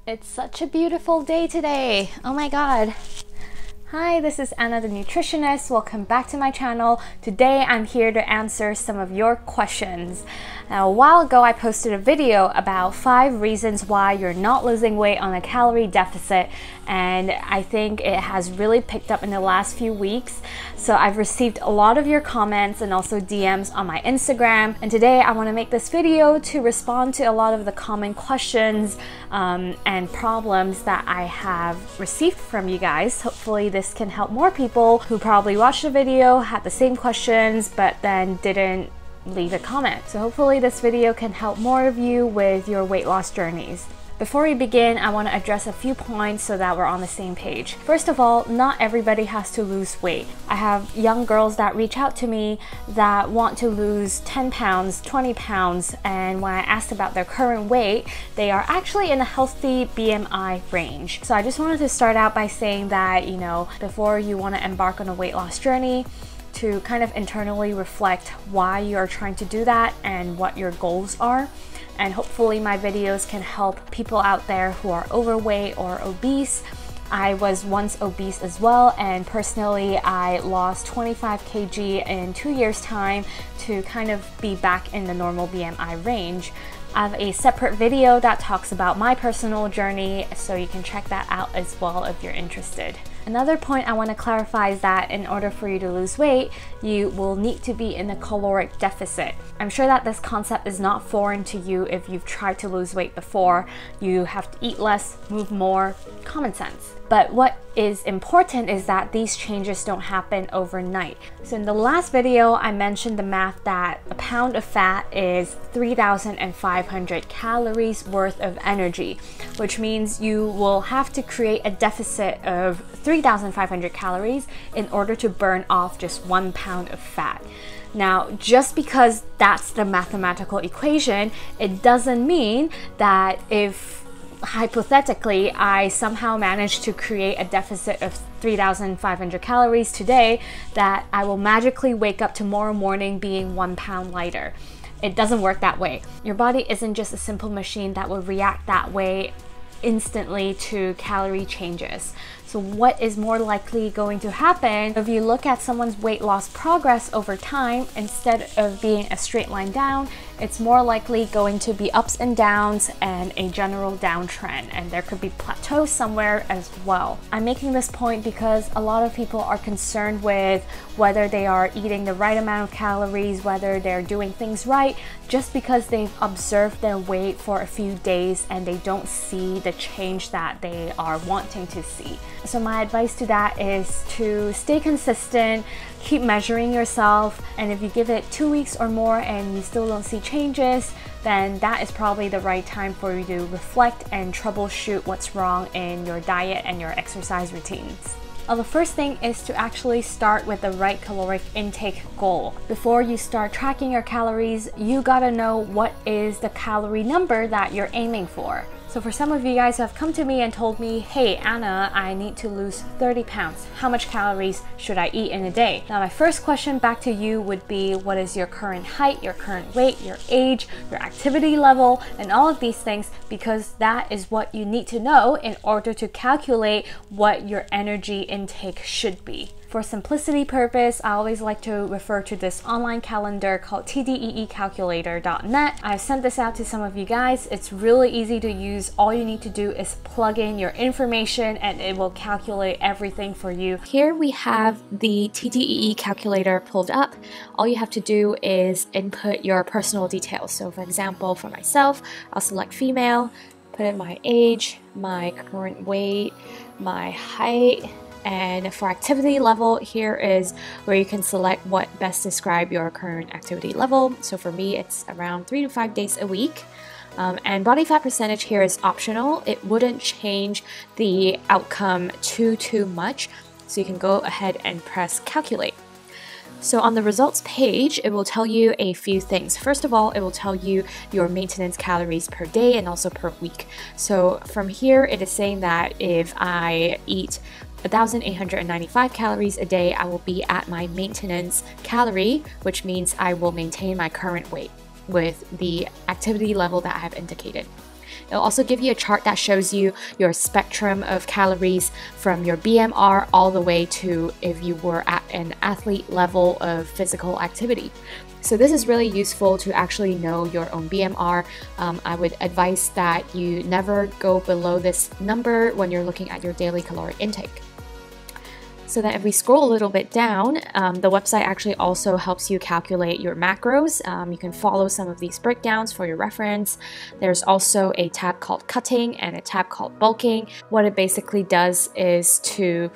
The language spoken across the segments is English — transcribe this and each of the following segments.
It's such a beautiful day today. Oh my god. Hi, this is Anna the nutritionist. Welcome back to my channel. Today I'm here to answer some of your questions. Now, a while ago I posted a video about 5 reasons why you're not losing weight on a calorie deficit, and I think it has really picked up in the last few weeks. So I've received a lot of your comments and also DMs on my Instagram, and today I want to make this video to respond to a lot of the common questions and problems that I have received from you guys. Hopefully this can help more people who probably watched the video, had the same questions, but then didn't leave a comment. So hopefully this video can help more of you with your weight loss journeys. Before we begin, I want to address a few points so that we're on the same page. First of all, not everybody has to lose weight. I have young girls that reach out to me that want to lose 10 pounds, 20 pounds, and when I asked about their current weight, they are actually in a healthy BMI range. So I just wanted to start out by saying that, before you want to embark on a weight loss journey, to kind of internally reflect why you're trying to do that and what your goals are. And hopefully my videos can help people out there who are overweight or obese. I was once obese as well, and personally I lost 25 kg in 2 years time to kind of be back in the normal BMI range. I have a separate video that talks about my personal journey, so you can check that out as well if you're interested. Another point I want to clarify is that in order for you to lose weight, you will need to be in a caloric deficit. I'm sure that this concept is not foreign to you if you've tried to lose weight before. You have to eat less, move more, common sense. But what is important is that these changes don't happen overnight. So in the last video, I mentioned the math that a pound of fat is 3,500 calories worth of energy, which means you will have to create a deficit of 3,500 calories in order to burn off just 1 pound of fat. Now, just because that's the mathematical equation, it doesn't mean that if hypothetically I somehow managed to create a deficit of 3,500 calories today, that I will magically wake up tomorrow morning being 1 pound lighter. It doesn't work that way. Your body isn't just a simple machine that will react that way instantly to calorie changes. So what is more likely going to happen if you look at someone's weight loss progress over time, instead of being a straight line down, it's more likely going to be ups and downs and a general downtrend, and there could be plateaus somewhere as well. I'm making this point because a lot of people are concerned with whether they are eating the right amount of calories, whether they're doing things right, just because they've observed their weight for a few days and they don't see the change that they are wanting to see. So my advice to that is to stay consistent, keep measuring yourself, and if you give it 2 weeks or more and you still don't see changes, then that is probably the right time for you to reflect and troubleshoot what's wrong in your diet and your exercise routines. Well, the first thing is to actually start with the right caloric intake goal. Before you start tracking your calories, you gotta know what is the calorie number that you're aiming for. So for some of you guys who have come to me and told me, hey Anna, I need to lose 30 pounds. How much calories should I eat in a day? Now my first question back to you would be, what is your current height, your current weight, your age, your activity level, and all of these things, because that is what you need to know in order to calculate what your energy intake should be. For simplicity purpose, I always like to refer to this online calendar called tdeecalculator.net. I've sent this out to some of you guys. It's really easy to use. All you need to do is plug in your information and it will calculate everything for you. Here we have the TDEE calculator pulled up. All you have to do is input your personal details. So for example, for myself, I'll select female, put in my age, my current weight, my height, and for activity level, here is where you can select what best describe your current activity level. So for me, it's around 3 to 5 days a week. And body fat percentage here is optional. It wouldn't change the outcome too much. So you can go ahead and press calculate. So on the results page, it will tell you a few things. First of all, it will tell you your maintenance calories per day and also per week. So from here, it is saying that if I eat 1,895 calories a day, I will be at my maintenance calorie, which means I will maintain my current weight with the activity level that I have indicated. It'll also give you a chart that shows you your spectrum of calories from your BMR all the way to if you were at an athlete level of physical activity. So this is really useful to actually know your own BMR. I would advise that you never go below this number when you're looking at your daily caloric intake. So then if we scroll a little bit down, the website actually also helps you calculate your macros. You can follow some of these breakdowns for your reference. There's also a tab called cutting and a tab called bulking. What it basically does is to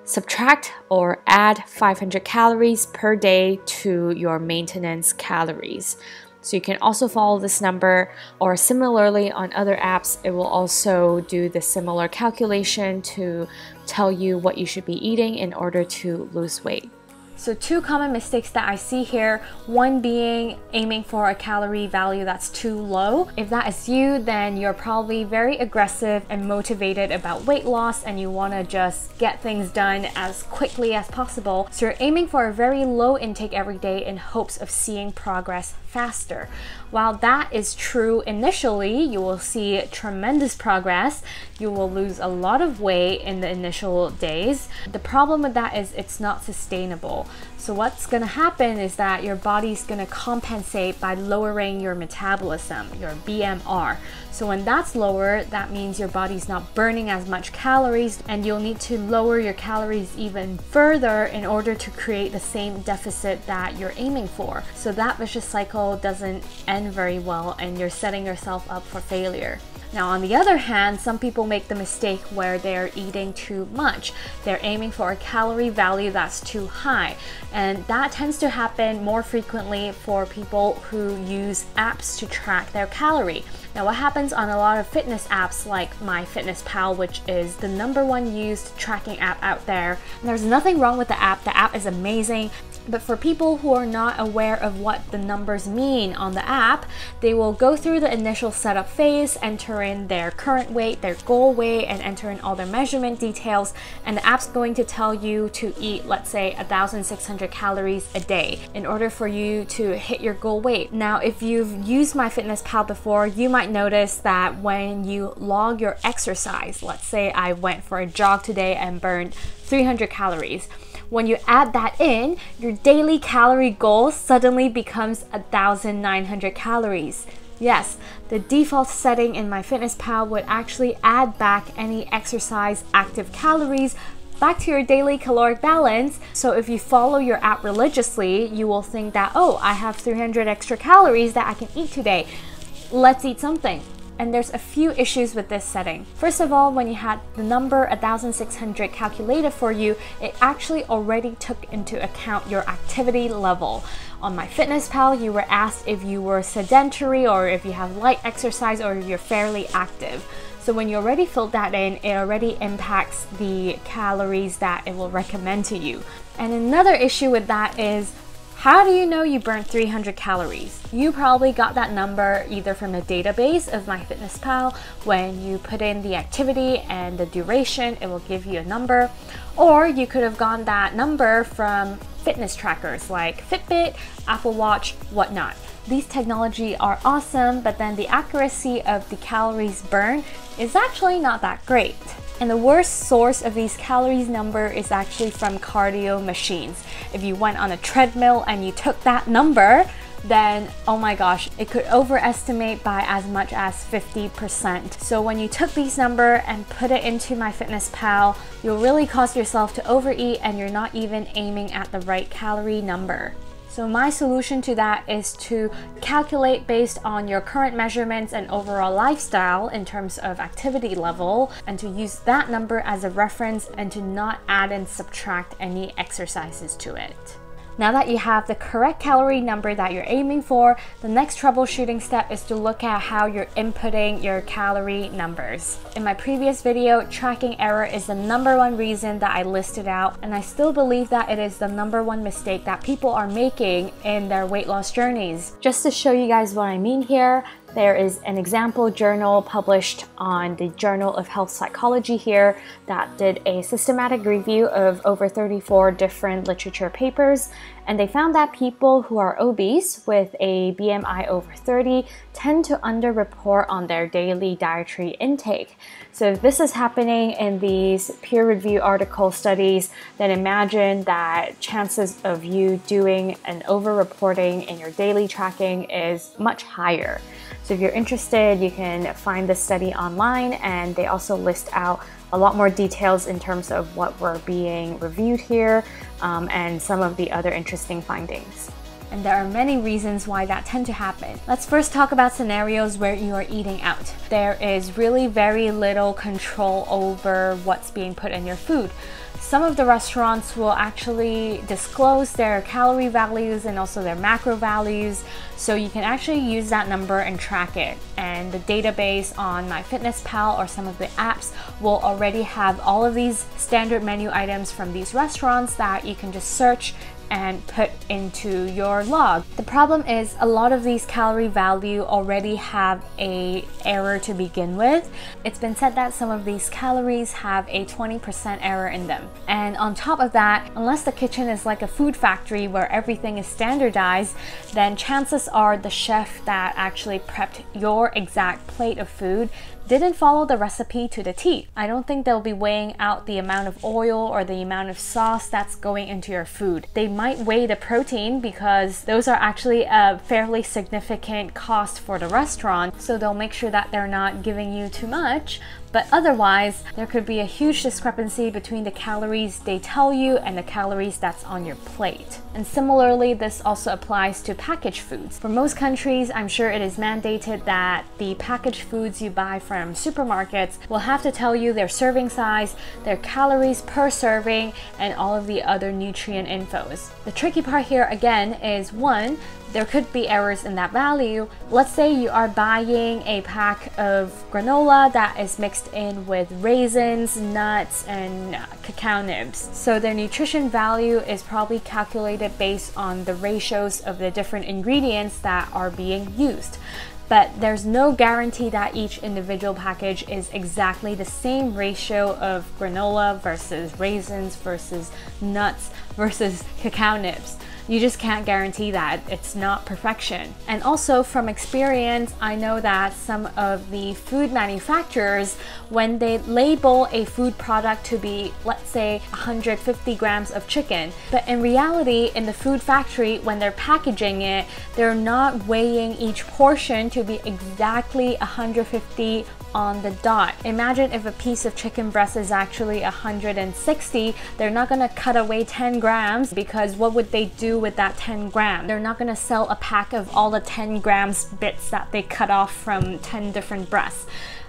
subtract or add 500 calories per day to your maintenance calories. So you can also follow this number, or similarly on other apps, it will also do the similar calculation to tell you what you should be eating in order to lose weight. So two common mistakes that I see here, one being aiming for a calorie value that's too low. If that is you, then you're probably very aggressive and motivated about weight loss and you want to just get things done as quickly as possible. So you're aiming for a very low intake every day in hopes of seeing progress faster. While that is true initially, you will see tremendous progress. You will lose a lot of weight in the initial days. The problem with that is it's not sustainable. So what's going to happen is that your body's going to compensate by lowering your metabolism, your BMR. So when that's lower, that means your body's not burning as much calories, and you'll need to lower your calories even further in order to create the same deficit that you're aiming for. So that vicious cycle doesn't end very well and you're setting yourself up for failure. Now, on the other hand, some people make the mistake where they're eating too much. They're aiming for a calorie value that's too high. And that tends to happen more frequently for people who use apps to track their calorie. Now, what happens on a lot of fitness apps like MyFitnessPal, which is the #1 used tracking app out there, and there's nothing wrong with the app. The app is amazing. But for people who are not aware of what the numbers mean on the app, they will go through the initial setup phase, enter in their current weight, their goal weight, and enter in all their measurement details. And the app's going to tell you to eat, let's say, 1,600 calories a day in order for you to hit your goal weight. Now, if you've used MyFitnessPal before, you might notice that when you log your exercise, let's say I went for a jog today and burned 300 calories. When you add that in, your daily calorie goal suddenly becomes 1,900 calories. Yes, the default setting in MyFitnessPal would actually add back any exercise active calories back to your daily caloric balance. So if you follow your app religiously, you will think that, oh, I have 300 extra calories that I can eat today. Let's eat something. And there's a few issues with this setting. First of all, when you had the number 1,600 calculated for you, it actually already took into account your activity level. On MyFitnessPal, you were asked if you were sedentary or if you have light exercise or if you're fairly active. So when you already filled that in, it already impacts the calories that it will recommend to you. And another issue with that is, how do you know you burnt 300 calories? You probably got that number either from the database of MyFitnessPal. When you put in the activity and the duration, it will give you a number. Or you could have gotten that number from fitness trackers like Fitbit, Apple Watch, whatnot. These technology are awesome, but then the accuracy of the calories burned is actually not that great. And the worst source of these calories number is actually from cardio machines. If you went on a treadmill and you took that number, then oh my gosh, it could overestimate by as much as 50%. So when you took these number and put it into MyFitnessPal, you'll really cause yourself to overeat and you're not even aiming at the right calorie number. So my solution to that is to calculate based on your current measurements and overall lifestyle in terms of activity level, and to use that number as a reference and to not add and subtract any exercises to it. Now that you have the correct calorie number that you're aiming for, the next troubleshooting step is to look at how you're inputting your calorie numbers. In my previous video, tracking error is the #1 reason that I listed out, and I still believe that it is the #1 mistake that people are making in their weight loss journeys. Just to show you guys what I mean here, there is an example journal published on the Journal of Health Psychology here that did a systematic review of over 34 different literature papers. And they found that people who are obese with a BMI over 30 tend to underreport on their daily dietary intake. So if this is happening in these peer-reviewed article studies, then imagine that chances of you doing an over-reporting in your daily tracking is much higher. So if you're interested, you can find this study online, and they also list out a lot more details in terms of what we're being reviewed here and some of the other interesting findings. And there are many reasons why that tend to happen. Let's first talk about scenarios where you are eating out. There is really very little control over what's being put in your food. Some of the restaurants will actually disclose their calorie values and also their macro values, so you can actually use that number and track it. And the database on MyFitnessPal or some of the apps will already have all of these standard menu items from these restaurants that you can just search and put into your log. The problem is a lot of these calorie value already have a error to begin with. It's been said that some of these calories have a 20% error in them. And on top of that, unless the kitchen is like a food factory where everything is standardized, then chances are the chef that actually prepped your exact plate of food didn't follow the recipe to the T. I don't think they'll be weighing out the amount of oil or the amount of sauce that's going into your food. They might weigh the protein because those are actually a fairly significant cost for the restaurant, so they'll make sure that they're not giving you too much. But otherwise, there could be a huge discrepancy between the calories they tell you and the calories that's on your plate. And similarly, this also applies to packaged foods. For most countries, I'm sure it is mandated that the packaged foods you buy from supermarkets will have to tell you their serving size, their calories per serving, and all of the other nutrient infos. The tricky part here again is one, there could be errors in that value. Let's say you are buying a pack of granola that is mixed in with raisins, nuts, and cacao nibs. So their nutrition value is probably calculated based on the ratios of the different ingredients that are being used. But there's no guarantee that each individual package is exactly the same ratio of granola versus raisins versus nuts versus cacao nibs. You just can't guarantee that. It's not perfection. And also from experience, I know that some of the food manufacturers, when they label a food product to be, let's say, 150 grams of chicken, but in reality, in the food factory, when they're packaging it, they're not weighing each portion to be exactly 150 on the dot. Imagine if a piece of chicken breast is actually 160, they're not gonna cut away 10 grams because what would they do with that 10 grams? They're not gonna sell a pack of all the 10 grams bits that they cut off from 10 different breasts.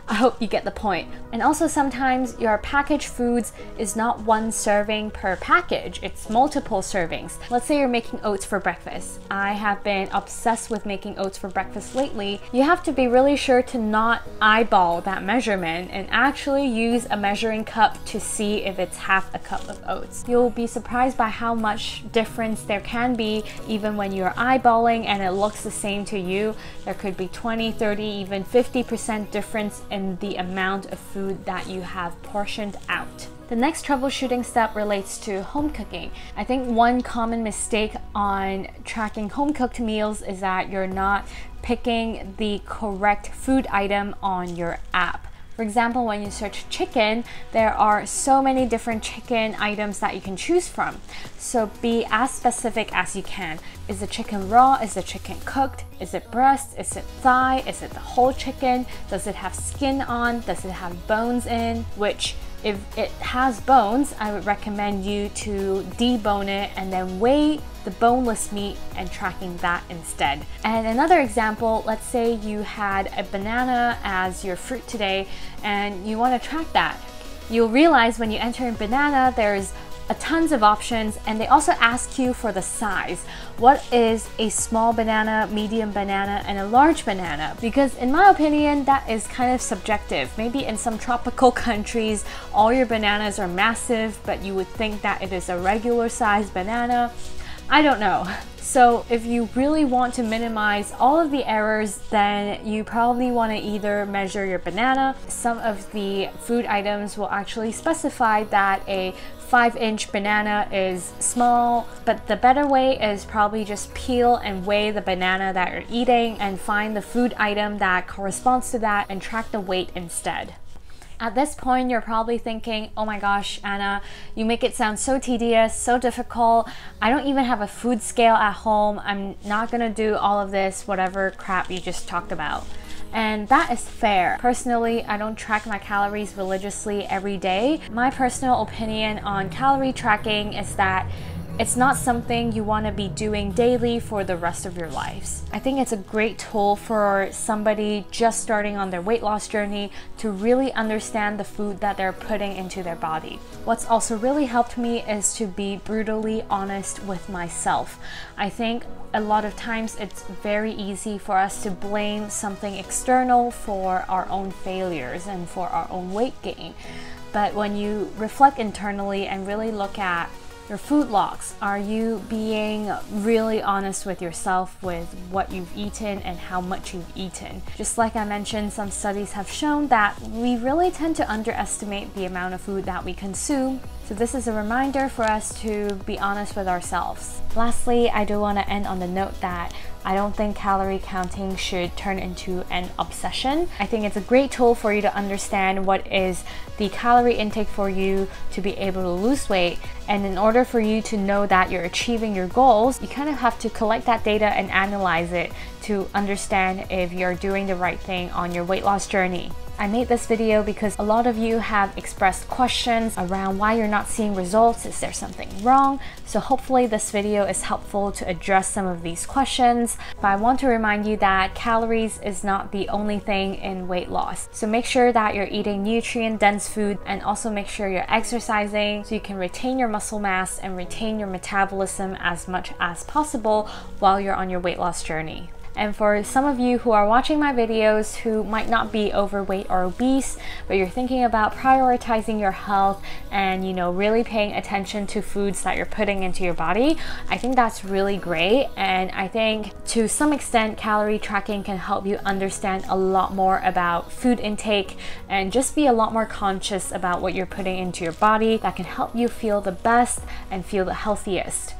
I hope you get the point. And also sometimes your packaged foods is not one serving per package, it's multiple servings. Let's say you're making oats for breakfast. I have been obsessed with making oats for breakfast lately. You have to be really sure to not eyeball that measurement and actually use a measuring cup to see if it's half a cup of oats. You'll be surprised by how much difference there can be even when you're eyeballing and it looks the same to you. There could be 20, 30, even 50% difference in the amount of food that you have portioned out. The next troubleshooting step relates to home cooking. I think one common mistake on tracking home cooked meals is that you're not picking the correct food item on your app. For example, when you search chicken, there are so many different chicken items that you can choose from. So be as specific as you can. Is the chicken raw? Is the chicken cooked? Is it breast? Is it thigh? Is it the whole chicken? Does it have skin on? Does it have bones in? Which, if it has bones, I would recommend you to debone it and then weigh the boneless meat and tracking that instead. And another example, let's say you had a banana as your fruit today and you want to track that. You'll realize when you enter in banana, there's tons of options, and they also ask you for the size. What is a small banana, medium banana, and a large banana? Because in my opinion, that is kind of subjective. Maybe in some tropical countries, all your bananas are massive, but you would think that it is a regular size banana. I don't know. So if you really want to minimize all of the errors, then you probably want to either measure your banana. Some of the food items will actually specify that a 5-inch banana is small, but the better way is probably just peel and weigh the banana that you're eating and find the food item that corresponds to that and track the weight instead. At this point, you're probably thinking, oh my gosh, Anna, you make it sound so tedious, so difficult. I don't even have a food scale at home. I'm not gonna do all of this, whatever crap you just talked about. And that is fair. Personally, I don't track my calories religiously every day. My personal opinion on calorie tracking is that it's not something you want to be doing daily for the rest of your lives. I think it's a great tool for somebody just starting on their weight loss journey to really understand the food that they're putting into their body. What's also really helped me is to be brutally honest with myself. I think a lot of times it's very easy for us to blame something external for our own failures and for our own weight gain. But when you reflect internally and really look at your food logs, are you being really honest with yourself with what you've eaten and how much you've eaten? Just like I mentioned, some studies have shown that we really tend to underestimate the amount of food that we consume. So this is a reminder for us to be honest with ourselves. Lastly, I do want to end on the note that I don't think calorie counting should turn into an obsession. I think it's a great tool for you to understand what is the calorie intake for you to be able to lose weight. And in order for you to know that you're achieving your goals, you kind of have to collect that data and analyze it to understand if you're doing the right thing on your weight loss journey. I made this video because a lot of you have expressed questions around why you're not seeing results. Is there something wrong? So hopefully this video is helpful to address some of these questions. But I want to remind you that calories is not the only thing in weight loss. So make sure that you're eating nutrient-dense food and also make sure you're exercising so you can retain your muscle mass and retain your metabolism as much as possible while you're on your weight loss journey. And for some of you who are watching my videos who might not be overweight or obese, but you're thinking about prioritizing your health and, you know, really paying attention to foods that you're putting into your body, I think that's really great. And I think to some extent, calorie tracking can help you understand a lot more about food intake and just be a lot more conscious about what you're putting into your body. That can help you feel the best and feel the healthiest.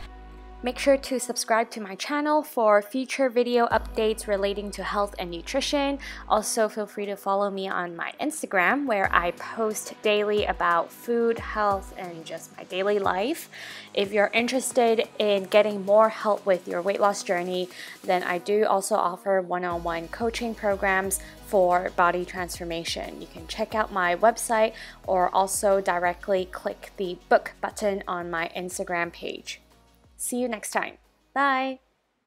Make sure to subscribe to my channel for future video updates relating to health and nutrition. Also, feel free to follow me on my Instagram where I post daily about food, health, and just my daily life. If you're interested in getting more help with your weight loss journey, then I do also offer one-on-one coaching programs for body transformation. You can check out my website or also directly click the book button on my Instagram page. See you next time. Bye!